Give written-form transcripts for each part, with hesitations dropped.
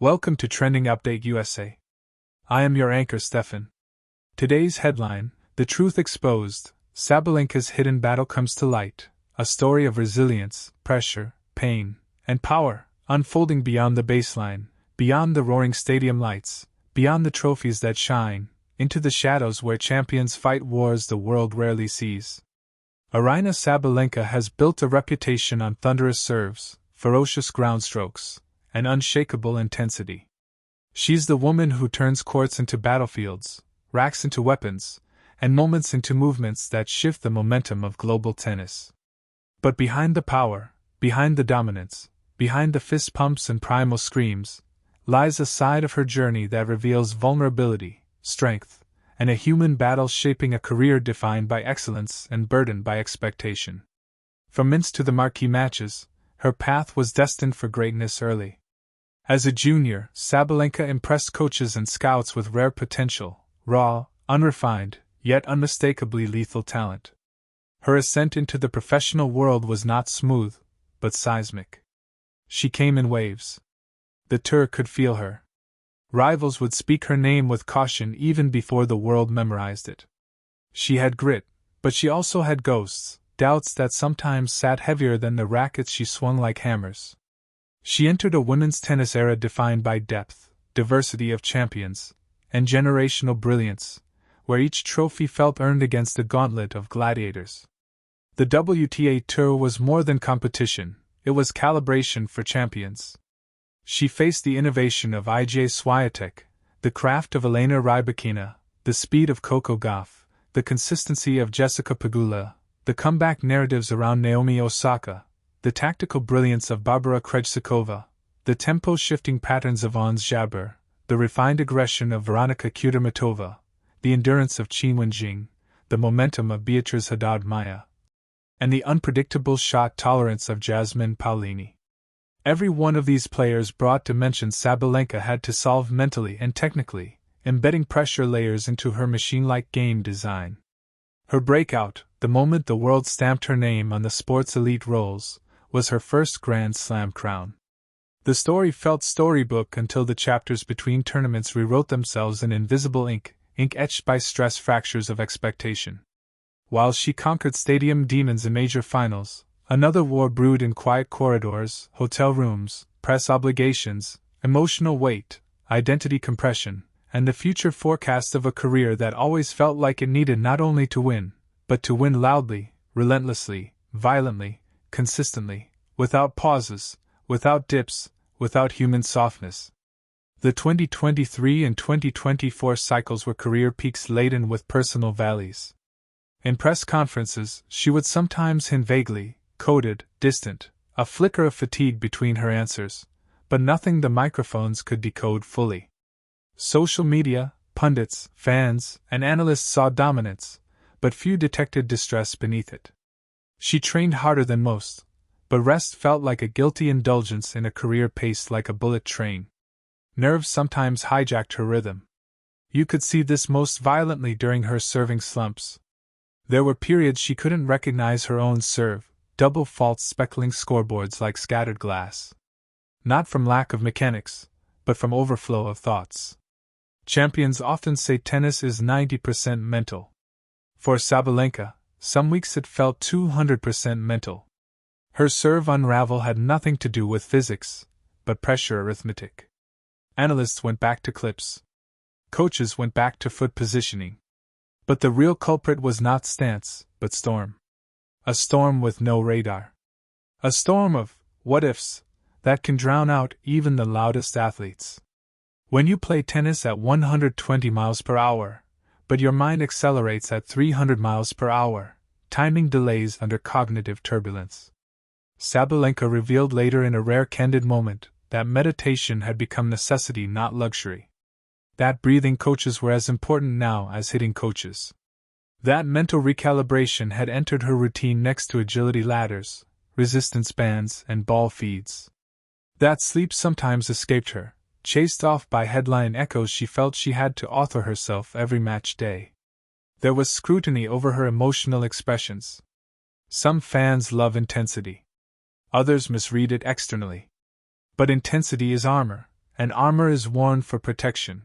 Welcome to Trending Update USA. I am your anchor, Steffan. Today's headline: The Truth Exposed, Sabalenka's Hidden Battle Comes to Light, a story of resilience, pressure, pain, and power, unfolding beyond the baseline, beyond the roaring stadium lights, beyond the trophies that shine, into the shadows where champions fight wars the world rarely sees. Aryna Sabalenka has built a reputation on thunderous serves, ferocious ground strokes, and unshakable intensity. She's the woman who turns courts into battlefields, racks into weapons, and moments into movements that shift the momentum of global tennis. But behind the power, behind the dominance, behind the fist pumps and primal screams, lies a side of her journey that reveals vulnerability, strength, and a human battle shaping a career defined by excellence and burdened by expectation. From mints to the marquee matches, her path was destined for greatness early. As a junior, Sabalenka impressed coaches and scouts with rare potential, raw, unrefined, yet unmistakably lethal talent. Her ascent into the professional world was not smooth, but seismic. She came in waves. The tour could feel her. Rivals would speak her name with caution even before the world memorized it. She had grit, but she also had ghosts, doubts that sometimes sat heavier than the rackets she swung like hammers. She entered a women's tennis era defined by depth, diversity of champions, and generational brilliance, where each trophy felt earned against a gauntlet of gladiators. The WTA Tour was more than competition, it was calibration for champions. She faced the innovation of Iga Swiatek, the craft of Elena Rybakina, the speed of Coco Gauff, the consistency of Jessica Pegula, the comeback narratives around Naomi Osaka, the tactical brilliance of Barbara Krejcikova, the tempo-shifting patterns of Ons Jabeur, the refined aggression of Veronika Kudermetova, the endurance of Qin Wenjing, the momentum of Beatriz Haddad Maia, and the unpredictable shot tolerance of Jasmine Paolini. Every one of these players brought dimensions Sabalenka had to solve mentally and technically, embedding pressure layers into her machine-like game design. Her breakout, the moment the world stamped her name on the sport's elite rolls, was her first Grand Slam crown. The story felt storybook until the chapters between tournaments rewrote themselves in invisible ink etched by stress fractures of expectation. While she conquered stadium demons in major finals, another war brewed in quiet corridors, hotel rooms, press obligations, emotional weight, identity compression, and the future forecast of a career that always felt like it needed not only to win, but to win loudly, relentlessly, violently, consistently, without pauses, without dips, without human softness. The 2023 and 2024 cycles were career peaks laden with personal valleys. In press conferences, she would sometimes hint vaguely, coded, distant, a flicker of fatigue between her answers, but nothing the microphones could decode fully. Social media, pundits, fans, and analysts saw dominance, but few detected distress beneath it. She trained harder than most, but rest felt like a guilty indulgence in a career paced like a bullet train. Nerves sometimes hijacked her rhythm. You could see this most violently during her serving slumps. There were periods she couldn't recognize her own serve, double faults speckling scoreboards like scattered glass. Not from lack of mechanics, but from overflow of thoughts. Champions often say tennis is 90% mental. For Sabalenka, some weeks it felt 200% mental. Her serve unravel had nothing to do with physics, but pressure arithmetic. Analysts went back to clips. Coaches went back to foot positioning. But the real culprit was not stance, but storm. A storm with no radar. A storm of what-ifs that can drown out even the loudest athletes. When you play tennis at 120 miles per hour, but your mind accelerates at 300 miles per hour, timing delays under cognitive turbulence. Sabalenka revealed later in a rare candid moment that meditation had become necessity, not luxury. That breathing coaches were as important now as hitting coaches. That mental recalibration had entered her routine next to agility ladders, resistance bands, and ball feeds. That sleep sometimes escaped her, chased off by headline echoes she felt she had to author herself every match day. There was scrutiny over her emotional expressions. Some fans love intensity. Others misread it externally. But intensity is armor, and armor is worn for protection.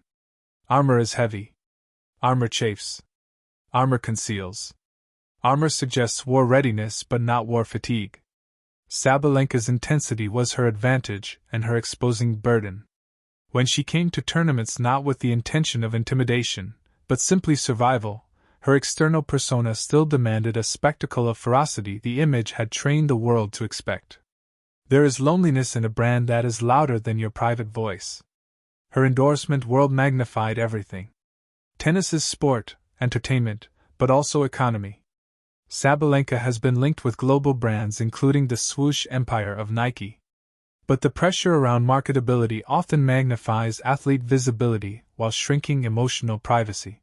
Armor is heavy. Armor chafes. Armor conceals. Armor suggests war readiness but not war fatigue. Sabalenka's intensity was her advantage and her exposing burden. When she came to tournaments not with the intention of intimidation, but simply survival, her external persona still demanded a spectacle of ferocity the image had trained the world to expect. There is loneliness in a brand that is louder than your private voice. Her endorsement world magnified everything. Tennis is sport, entertainment, but also economy. Sabalenka has been linked with global brands including the swoosh empire of Nike. But the pressure around marketability often magnifies athlete visibility while shrinking emotional privacy.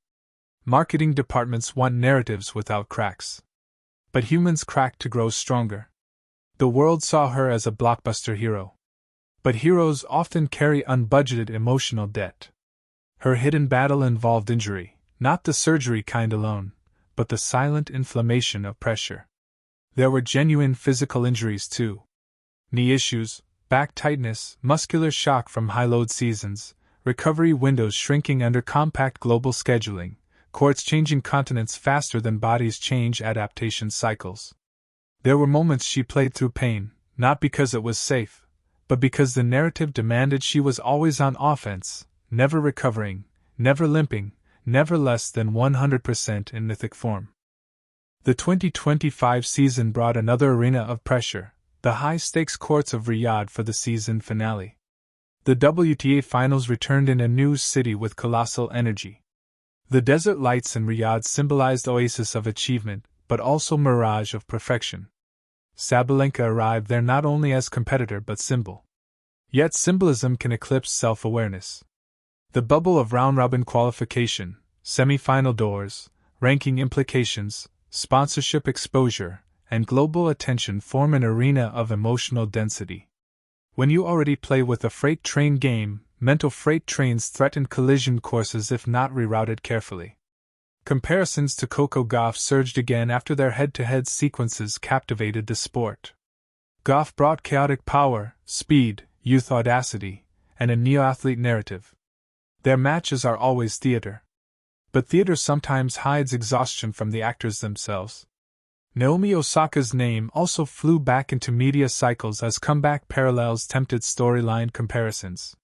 Marketing departments want narratives without cracks. But humans crack to grow stronger. The world saw her as a blockbuster hero. But heroes often carry unbudgeted emotional debt. Her hidden battle involved injury, not the surgery kind alone, but the silent inflammation of pressure. There were genuine physical injuries too. Knee issues, back tightness, muscular shock from high-load seasons, recovery windows shrinking under compact global scheduling, courts changing continents faster than bodies change adaptation cycles. There were moments she played through pain, not because it was safe, but because the narrative demanded she was always on offense, never recovering, never limping, never less than 100% in mythic form. The 2025 season brought another arena of pressure, the high-stakes courts of Riyadh for the season finale. The WTA Finals returned in a new city with colossal energy. The desert lights in Riyadh symbolized oasis of achievement, but also mirage of perfection. Sabalenka arrived there not only as competitor but symbol. Yet symbolism can eclipse self-awareness. The bubble of round-robin qualification, semi-final doors, ranking implications, sponsorship exposure, and global attention form an arena of emotional density. When you already play with a freight train game, mental freight trains threaten collision courses if not rerouted carefully. Comparisons to Coco Gauff surged again after their head-to-head sequences captivated the sport. Gauff brought chaotic power, speed, youth audacity, and a neo-athlete narrative. Their matches are always theater. But theater sometimes hides exhaustion from the actors themselves. Naomi Osaka's name also flew back into media cycles as comeback parallels tempted storyline comparisons.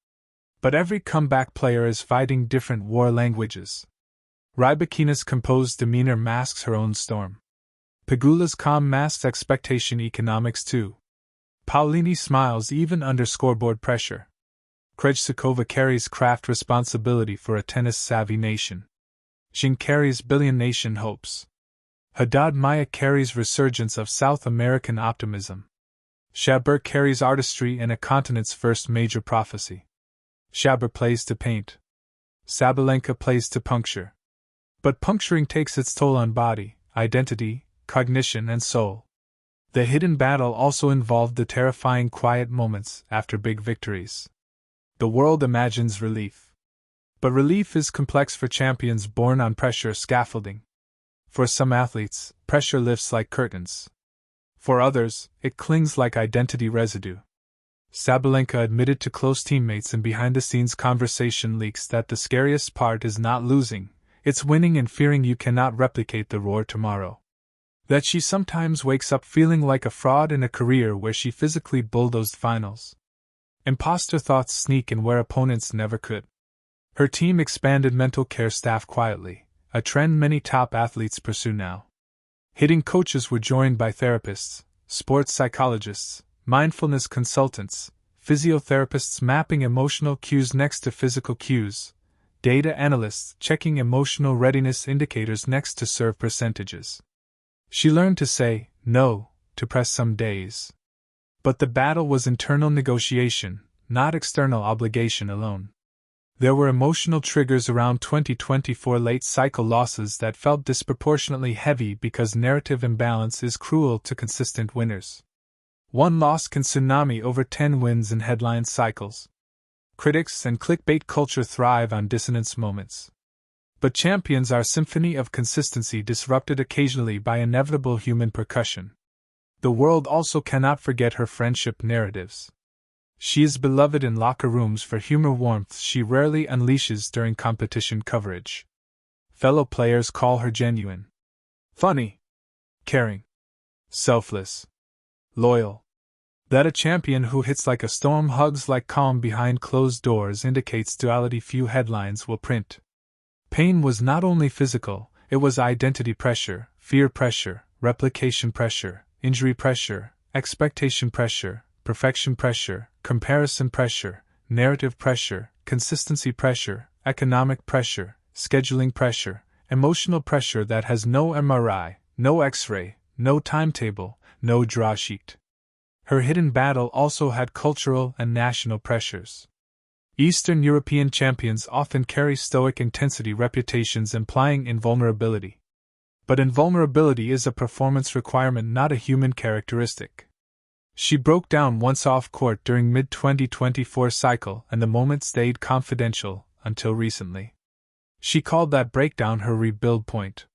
But every comeback player is fighting different war languages. Rybakina's composed demeanor masks her own storm. Pegula's calm masks expectation economics too. Paulini smiles even under scoreboard pressure. Krejcikova carries craft responsibility for a tennis-savvy nation. Xing carries billion-nation hopes. Haddad Maia carries resurgence of South American optimism. Jabeur carries artistry and a continent's first major prophecy. Jabeur plays to paint. Sabalenka plays to puncture. But puncturing takes its toll on body, identity, cognition, and soul. The hidden battle also involved the terrifying quiet moments after big victories. The world imagines relief. But relief is complex for champions born on pressure scaffolding. For some athletes, pressure lifts like curtains. For others, it clings like identity residue. Sabalenka admitted to close teammates in behind-the-scenes conversation leaks that the scariest part is not losing, it's winning and fearing you cannot replicate the roar tomorrow. That she sometimes wakes up feeling like a fraud in a career where she physically bulldozed finals. Imposter thoughts sneak in where opponents never could. Her team expanded mental care staff quietly, a trend many top athletes pursue now. Hitting coaches were joined by therapists, sports psychologists, mindfulness consultants, physiotherapists mapping emotional cues next to physical cues, data analysts checking emotional readiness indicators next to serve percentages. She learned to say no to press some days. But the battle was internal negotiation, not external obligation alone. There were emotional triggers around 2024 late-cycle losses that felt disproportionately heavy because narrative imbalance is cruel to consistent winners. One loss can tsunami over 10 wins in headline cycles. Critics and clickbait culture thrive on dissonance moments. But champions are a symphony of consistency disrupted occasionally by inevitable human percussion. The world also cannot forget her friendship narratives. She is beloved in locker rooms for humor warmth she rarely unleashes during competition coverage. Fellow players call her genuine, funny, caring, selfless, loyal. That a champion who hits like a storm hugs like calm behind closed doors indicates duality few headlines will print. Pain was not only physical, it was identity pressure, fear pressure, replication pressure, injury pressure, expectation pressure, perfection pressure, comparison pressure, narrative pressure, consistency pressure, economic pressure, scheduling pressure, emotional pressure that has no MRI, no X-ray, no timetable, no draw sheet. Her hidden battle also had cultural and national pressures. Eastern European champions often carry stoic intensity reputations implying invulnerability. But invulnerability is a performance requirement, not a human characteristic. She broke down once off court during mid-2024 cycle and the moment stayed confidential until recently. She called that breakdown her rebuild point.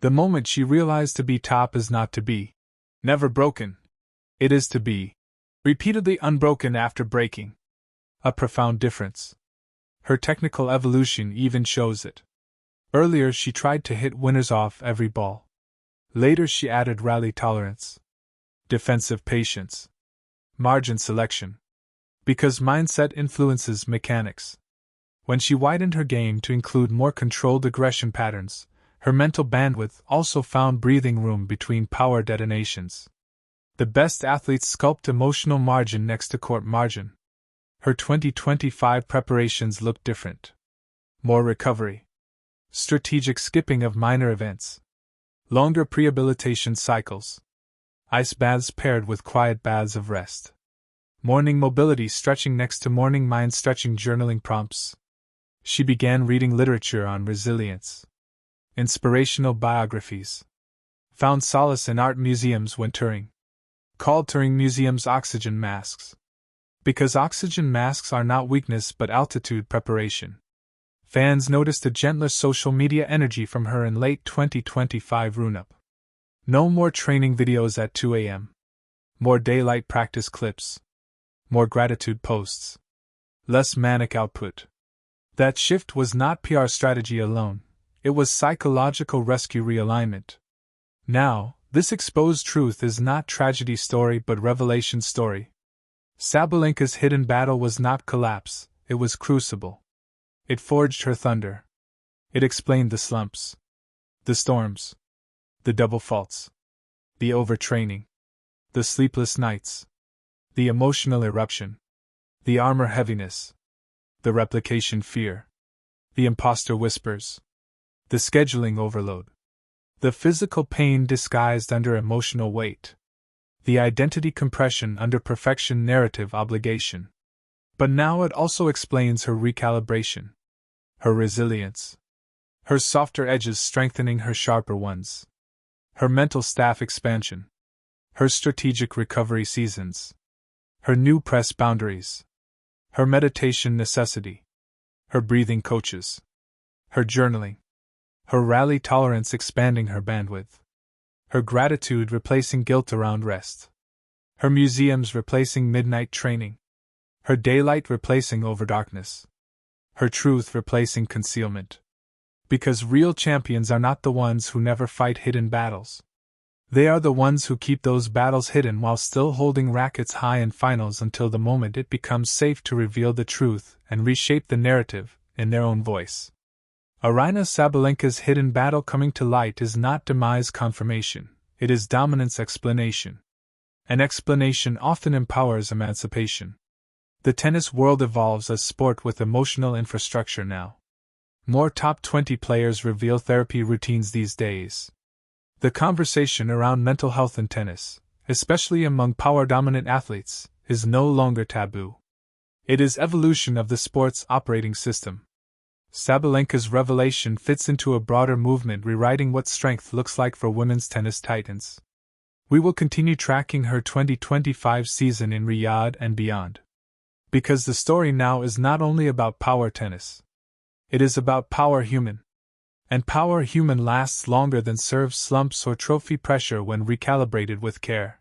The moment she realized to be top is not to be never broken. It is to be repeatedly unbroken after breaking. A profound difference. Her technical evolution even shows it. Earlier she tried to hit winners off every ball. Later she added rally tolerance, defensive patience, margin selection. Because mindset influences mechanics. When she widened her game to include more controlled aggression patterns, her mental bandwidth also found breathing room between power detonations. The best athletes sculpt emotional margin next to court margin. Her 2025 preparations look different. More recovery. Strategic skipping of minor events. Longer prehabilitation cycles. Ice baths paired with quiet baths of rest. Morning mobility stretching next to morning mind stretching journaling prompts. She began reading literature on resilience. Inspirational biographies. Found solace in art museums when touring. Called touring museums oxygen masks. Because oxygen masks are not weakness but altitude preparation. Fans noticed a gentler social media energy from her in late 2025 rune-up. No more training videos at 2 a.m. More daylight practice clips. More gratitude posts. Less manic output. That shift was not PR strategy alone, it was psychological rescue realignment. Now, this exposed truth is not tragedy story but revelation story. Sabalenka's hidden battle was not collapse, it was crucible. It forged her thunder. It explained the slumps, the storms, the double faults, the overtraining, the sleepless nights, the emotional eruption, the armor heaviness, the replication fear, the imposter whispers, the scheduling overload, the physical pain disguised under emotional weight, the identity compression under perfection narrative obligation. But now it also explains her recalibration, her resilience, her softer edges strengthening her sharper ones, her mental staff expansion, her strategic recovery seasons, her new press boundaries, her meditation necessity, her breathing coaches, her journaling, her rally tolerance expanding her bandwidth, her gratitude replacing guilt around rest, her museums replacing midnight training, her daylight replacing overdarkness, her truth replacing concealment. Because real champions are not the ones who never fight hidden battles. They are the ones who keep those battles hidden while still holding rackets high in finals until the moment it becomes safe to reveal the truth and reshape the narrative in their own voice. Aryna Sabalenka's hidden battle coming to light is not demise confirmation, it is dominance explanation. An explanation often empowers emancipation. The tennis world evolves as sport with emotional infrastructure now. More top 20 players reveal therapy routines these days. The conversation around mental health in tennis, especially among power-dominant athletes, is no longer taboo. It is evolution of the sport's operating system. Sabalenka's revelation fits into a broader movement rewriting what strength looks like for women's tennis titans. We will continue tracking her 2025 season in Riyadh and beyond. Because the story now is not only about power tennis. It is about power human. And power human lasts longer than serve slumps or trophy pressure when recalibrated with care.